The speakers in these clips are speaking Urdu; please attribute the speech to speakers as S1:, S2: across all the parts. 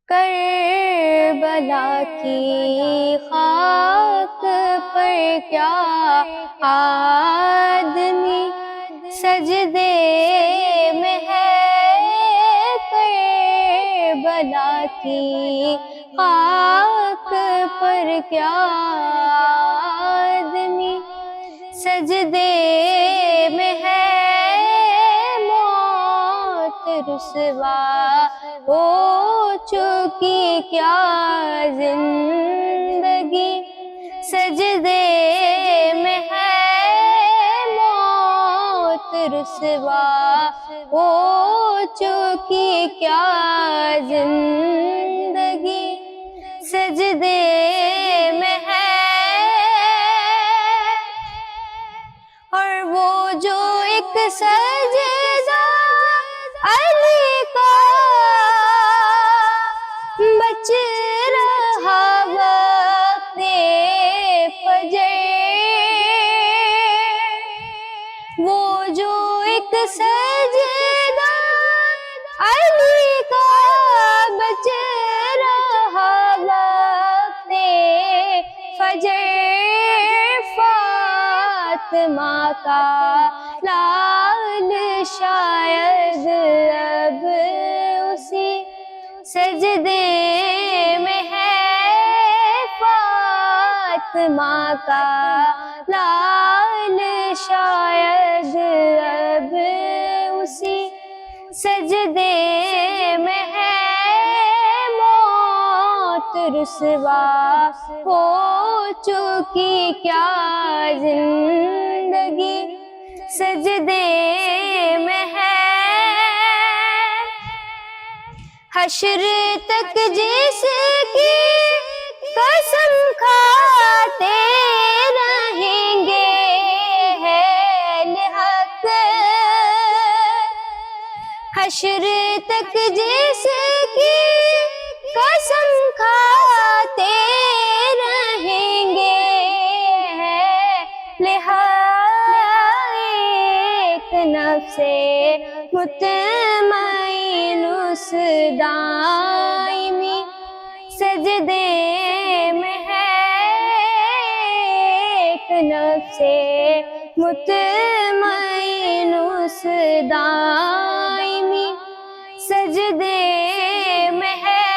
S1: کربلا کی خاک پر کیا آدمی سجدے میں ہے، کربلا کی خاک پر کیا آدمی سجدے میں ہے، موت رسوا ہو چکی کیا زندگی سجدے میں ہے، موت رسوا ہو چکی کیا زندگی سجدے میں ہے۔ اور وہ جو ایک سجدہ علی کا بچ رہا وقت فجر، وہ جو ایک سجدہ علی کا بچ رہا وقت فجر، فاطمہ کا لال شاید اب اسی سجدے میں ہے، فاطمہ کا لال شاید اب اسی سجدے میں ہے، موت رسوا ہو چکی کیا زندگی سجدے میں ہے۔ حشر تک جس کی قسم کھاتے رہیں گے اہل حق، حشر تک جس کی قسم کھاتے رہیں گے اہل حق، ایک نفس مطمئن اس دائمی سجدے میں ہے، ایک نفس مطمئن اس دائمی سجدے میں ہے،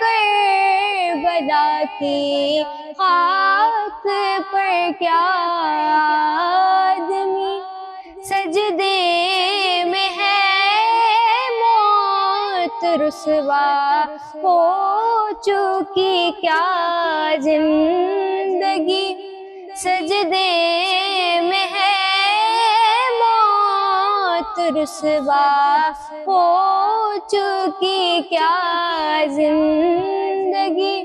S1: کربلا کی خاک پر کیا آدمی سجدے میں ہے، موت رسوا ہو چکی کیا زندگی سجدے میں ہے، موت رسوا ہو چکی کیا زندگی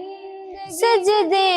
S1: سجدے